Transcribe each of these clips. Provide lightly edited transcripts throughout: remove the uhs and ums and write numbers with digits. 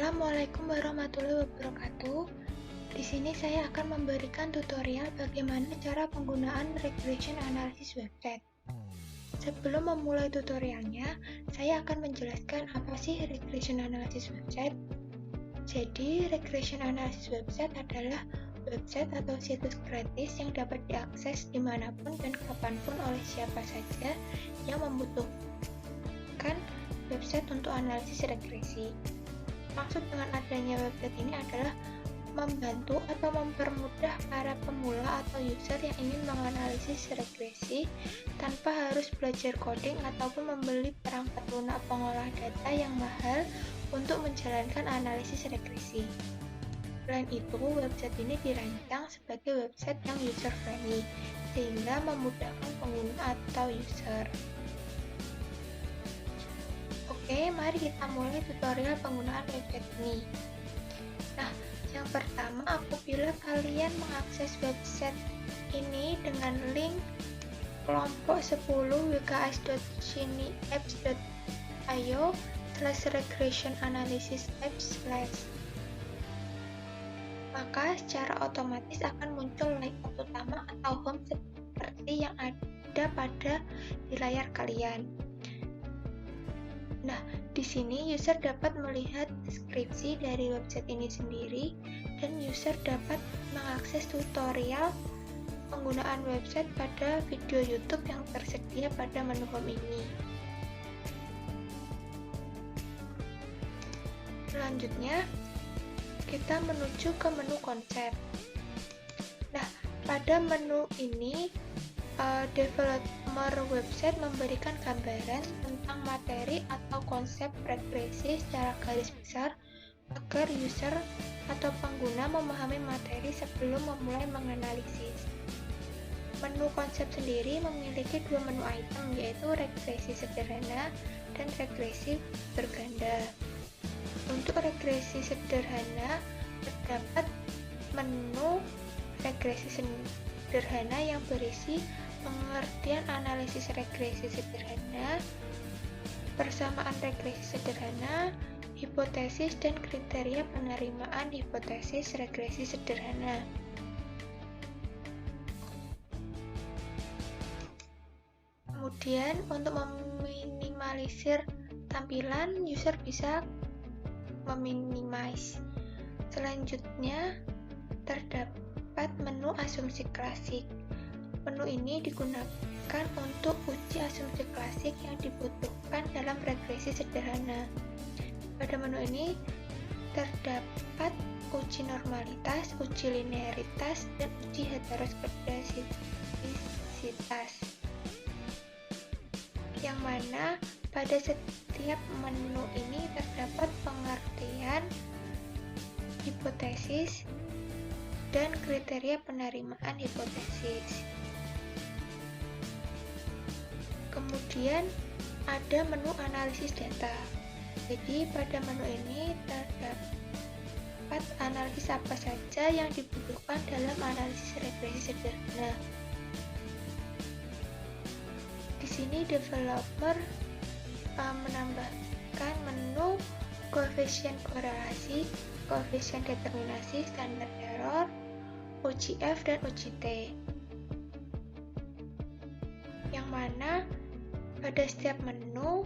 Assalamualaikum warahmatullahi wabarakatuh. Di sini saya akan memberikan tutorial bagaimana cara penggunaan regression analysis website. Sebelum memulai tutorialnya, saya akan menjelaskan apa sih regression analysis website. Jadi, regression analysis website adalah website atau situs gratis yang dapat diakses dimanapun dan kapanpun oleh siapa saja yang membutuhkan website untuk analisis regresi. Maksud dengan adanya website ini adalah membantu atau mempermudah para pemula atau user yang ingin menganalisis regresi tanpa harus belajar coding ataupun membeli perangkat lunak pengolah data yang mahal untuk menjalankan analisis regresi. Selain itu, website ini dirancang sebagai website yang user friendly sehingga memudahkan pengguna atau user. Oke, mari kita mulai tutorial penggunaan website ini. Nah, yang pertama apabila kalian mengakses website ini dengan link kelompok 10 wks.shiniapps.io/regression analysis apps/, maka secara otomatis akan muncul layout utama atau home seperti yang ada di layar kalian. Nah, di sini user dapat melihat deskripsi dari website ini sendiri dan user dapat mengakses tutorial penggunaan website pada video YouTube yang tersedia pada menu home ini. Selanjutnya, kita menuju ke menu konsep. Nah, pada menu ini developer website memberikan gambaran tentang materi atau konsep regresi secara garis besar agar user atau pengguna memahami materi sebelum memulai menganalisis. Menu konsep sendiri memiliki dua menu item, yaitu regresi sederhana dan regresi berganda. Untuk regresi sederhana terdapat menu regresi sederhana yang berisi pengertian analisis regresi sederhana, persamaan regresi sederhana, hipotesis dan kriteria penerimaan hipotesis regresi sederhana. Kemudian untuk meminimalisir tampilan, user bisa meminimize. Selanjutnya terdapat menu asumsi klasik. Menu ini digunakan untuk uji asumsi klasik yang dibutuhkan dalam regresi sederhana. Pada menu ini terdapat uji normalitas, uji linearitas, dan uji heteroskedasisitas. Yang mana pada setiap menu ini terdapat pengertian, hipotesis, dan kriteria penerimaan hipotesis. Kemudian ada menu analisis data. Jadi pada menu ini terdapat analisis apa saja yang dibutuhkan dalam analisis regresi sederhana. Di sini developer menambahkan menu koefisien korelasi, koefisien determinasi, standar error, uji F dan uji T. Yang mana pada setiap menu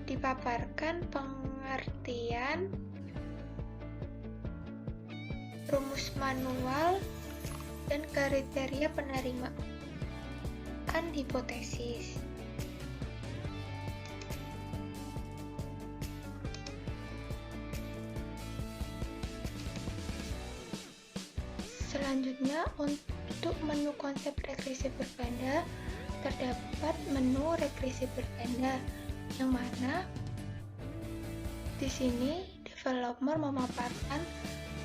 dipaparkan pengertian, rumus manual, dan kriteria penerimaan hipotesis. Selanjutnya, untuk menu konsep regresi berganda terdapat menu regresi berganda, yang mana di sini developer memaparkan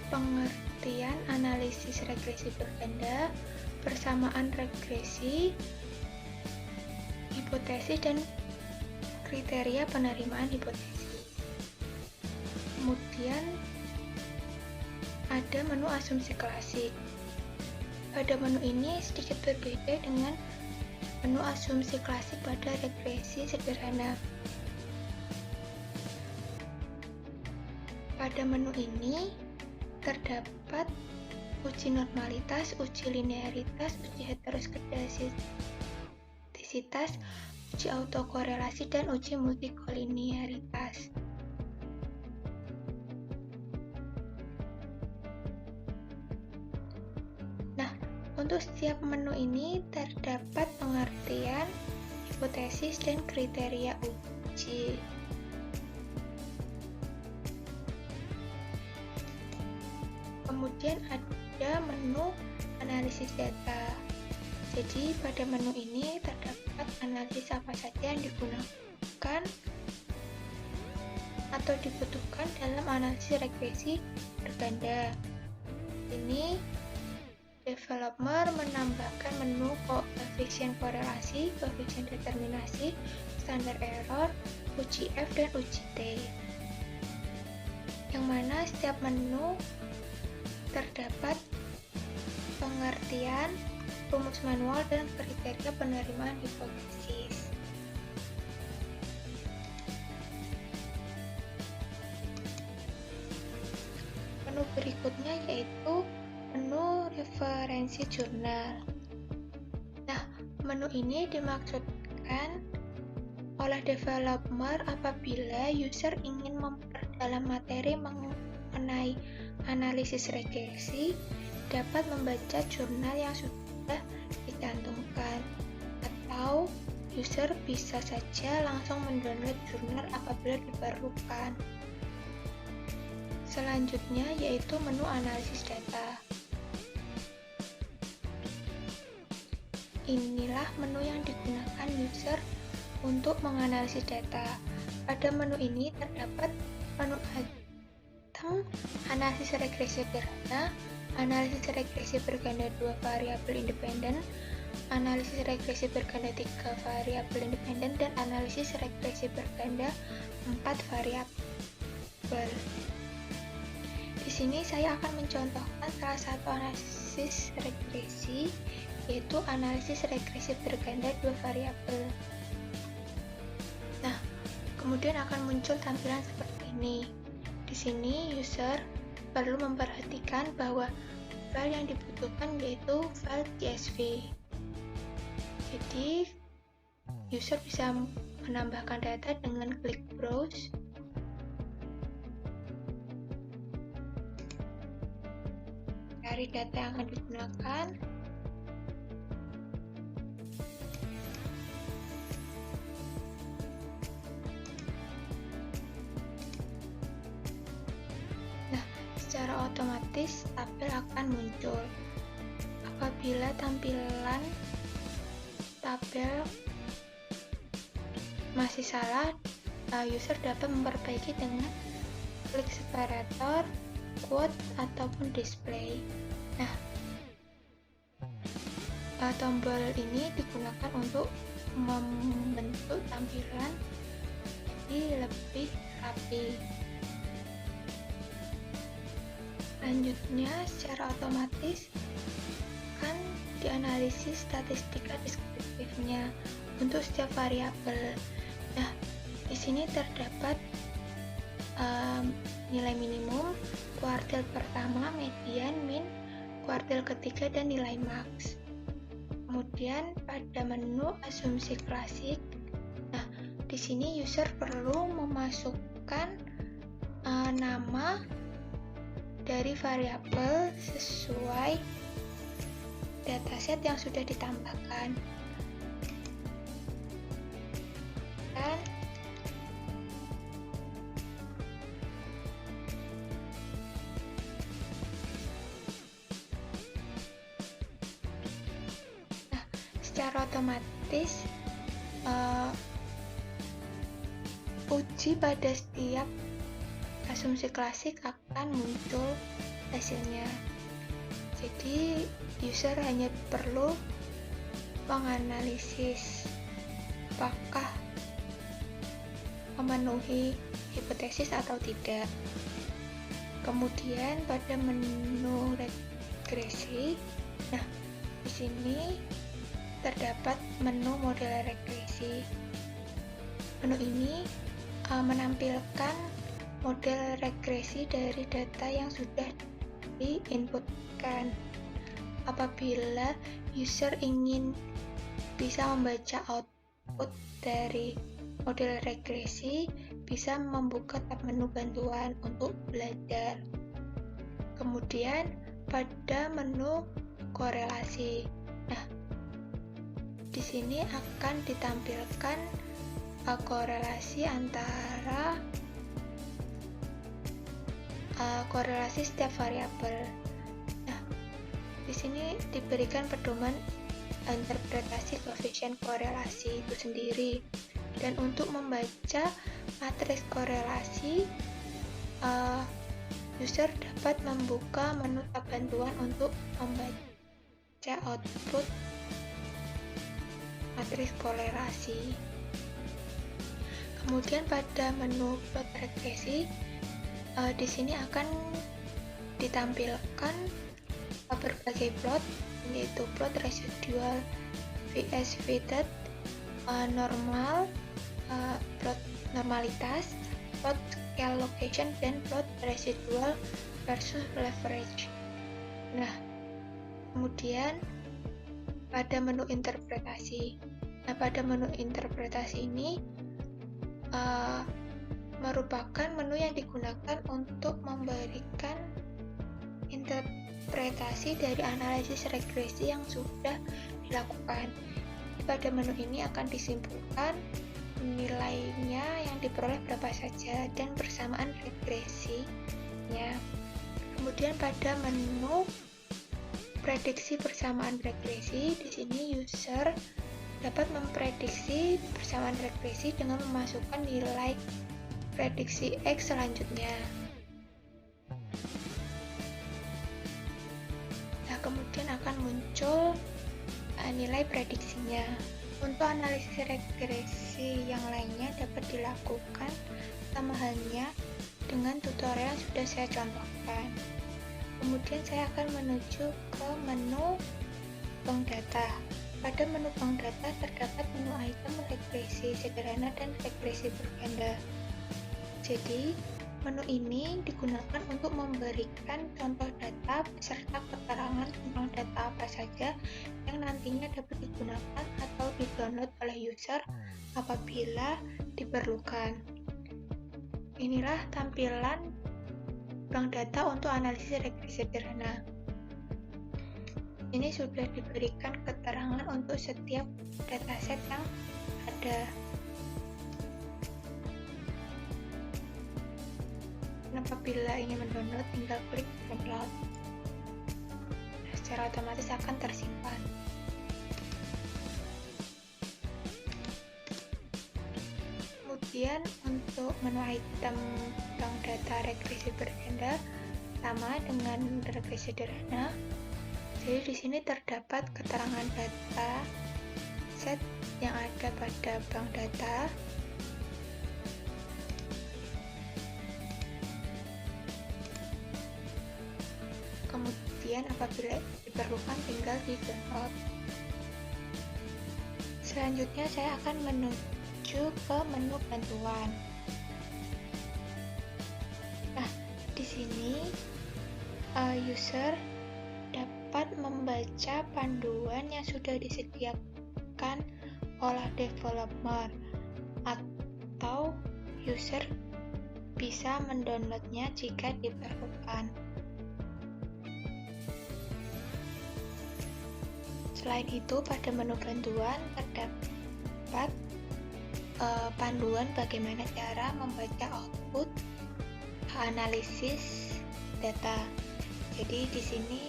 pengertian analisis regresi berganda, persamaan regresi, hipotesis, dan kriteria penerimaan hipotesis. Kemudian ada menu asumsi klasik. Pada menu ini sedikit berbeda dengan menu asumsi klasik pada regresi sederhana. Pada menu ini terdapat uji normalitas, uji linearitas, uji heteroskedastisitas, uji autokorelasi, dan uji multikolinearitas. Nah, untuk setiap menu ini terdapat pengertian, hipotesis, dan kriteria uji. Kemudian ada menu analisis data. Jadi pada menu ini terdapat analisis apa saja yang digunakan atau dibutuhkan dalam analisis regresi berganda. Ini developer menambahkan menu koefisien korelasi, koefisien determinasi, standar error, uji F, dan uji T. Yang mana setiap menu terdapat pengertian, rumus manual, dan kriteria penerimaan hipotesis. Menu berikutnya yaitu menu referensi jurnal. Nah, menu ini dimaksudkan oleh developer apabila user ingin memperdalam materi mengenai analisis regresi, dapat membaca jurnal yang sudah dicantumkan, atau user bisa saja langsung mendownload jurnal apabila diperlukan. Selanjutnya yaitu menu analisis data. Inilah menu yang digunakan user untuk menganalisis data. Pada menu ini terdapat menu analisis regresi berganda, analisis regresi berganda 2 variabel independen, analisis regresi berganda 3 variabel independen, dan analisis regresi berganda 4 variabel. Di sini saya akan mencontohkan salah satu analisis regresi, yaitu analisis regresi berganda 2 variabel. Nah, kemudian akan muncul tampilan seperti ini. Di sini user perlu memperhatikan bahwa file yang dibutuhkan yaitu file CSV. Jadi user bisa menambahkan data dengan klik browse. Cari data yang akan digunakan. Secara otomatis tabel akan muncul. Apabila tampilan tabel masih salah, user dapat memperbaiki dengan klik separator, quote, ataupun display. Nah, tombol ini digunakan untuk membentuk tampilan jadi lebih rapi. Selanjutnya, secara otomatis akan dianalisis statistika deskriptifnya untuk setiap variabel. Nah, di sini terdapat nilai minimum, kuartil pertama, median, min, kuartil ketiga, dan nilai max. Kemudian pada menu asumsi klasik, nah di sini user perlu memasukkan nama dari variabel sesuai dataset yang sudah ditambahkan. Dan secara otomatis uji pada setiap asumsi klasik akan muncul hasilnya. Jadi user hanya perlu menganalisis apakah memenuhi hipotesis atau tidak. Kemudian pada menu regresi, nah di sini terdapat menu model regresi. Menu ini menampilkan model regresi dari data yang sudah diinputkan. Apabila user ingin bisa membaca output dari model regresi, bisa membuka tab menu bantuan untuk belajar. Kemudian pada menu korelasi. Nah, di sini akan ditampilkan korelasi antara korelasi setiap variabel. Nah, di sini diberikan pedoman interpretasi koefisien korelasi itu sendiri. Dan untuk membaca matriks korelasi, user dapat membuka menu tab bantuan untuk membaca output matriks korelasi. Kemudian pada menu plot regresi, di sini akan ditampilkan berbagai plot, yaitu plot residual vs weighted, normal, plot normalitas, plot scale location, dan plot residual versus leverage. Nah, kemudian pada menu interpretasi. Nah, pada menu interpretasi ini merupakan menu yang digunakan untuk memberikan interpretasi dari analisis regresi yang sudah dilakukan. Pada menu ini akan disimpulkan nilainya yang diperoleh berapa saja dan persamaan regresinya. Kemudian pada menu prediksi persamaan regresi, di sini user dapat memprediksi persamaan regresi dengan memasukkan nilai prediksi X selanjutnya. Nah, kemudian akan muncul nilai prediksinya. Untuk analisis regresi yang lainnya dapat dilakukan sama halnya dengan tutorial yang sudah saya contohkan. Kemudian saya akan menuju ke menu bank data. Pada menu bank data terdapat menu item regresi sederhana dan regresi berganda. Jadi, menu ini digunakan untuk memberikan contoh data beserta keterangan tentang data apa saja yang nantinya dapat digunakan atau di-download oleh user apabila diperlukan. Inilah tampilan bank data untuk analisis regresi sederhana. Ini sudah diberikan keterangan untuk setiap dataset yang ada. Apabila ingin mendownload, tinggal klik download. Secara otomatis akan tersimpan. Kemudian untuk menu item bank data regresi berganda sama dengan regresi sederhana. Jadi di sini terdapat keterangan data set yang ada pada bank data. Kemudian apabila diperlukan tinggal di-download. Selanjutnya saya akan menuju ke menu bantuan. Nah, di sini user dapat membaca panduan yang sudah disediakan oleh developer atau user bisa mendownloadnya jika diperlukan. Selain itu, pada menu bantuan terdapat panduan bagaimana cara membaca output analisis data. Jadi di sini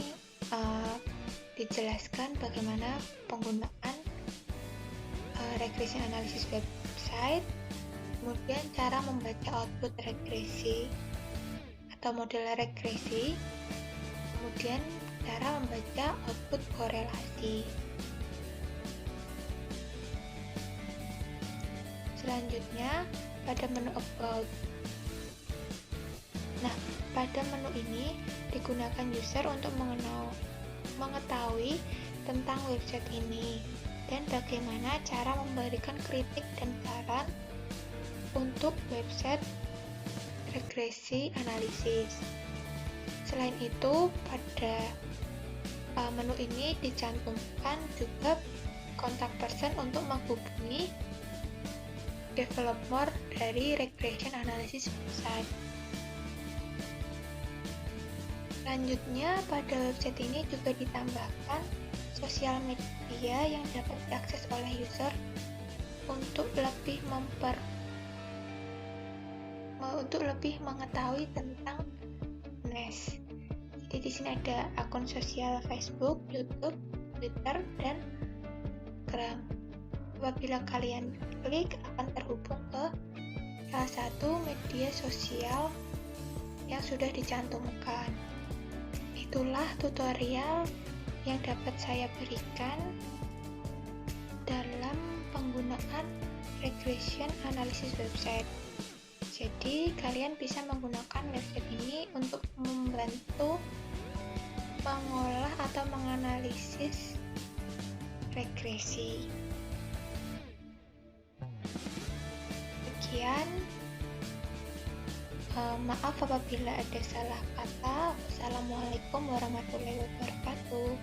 dijelaskan bagaimana penggunaan regresi analisis website, kemudian cara membaca output regresi atau model regresi, kemudian cara membaca output korelasi. Selanjutnya pada menu about. Nah, pada menu ini digunakan user untuk mengetahui tentang website ini dan bagaimana cara memberikan kritik dan saran untuk website regresi analisis. Selain itu, pada menu ini dicantumkan juga kontak person untuk menghubungi developer dari regression analysis website. Selanjutnya, pada website ini juga ditambahkan sosial media yang dapat diakses oleh user untuk lebih mengetahui tentang NAS. Jadi di sini ada akun sosial Facebook, YouTube, Twitter, dan Instagram. Apabila kalian klik, akan terhubung ke salah satu media sosial yang sudah dicantumkan. Itulah tutorial yang dapat saya berikan dalam penggunaan regression analysis website. Jadi, kalian bisa menggunakan website ini untuk membantu mengolah atau menganalisis regresi. Sekian, maaf apabila ada salah kata. Wassalamualaikum warahmatullahi wabarakatuh.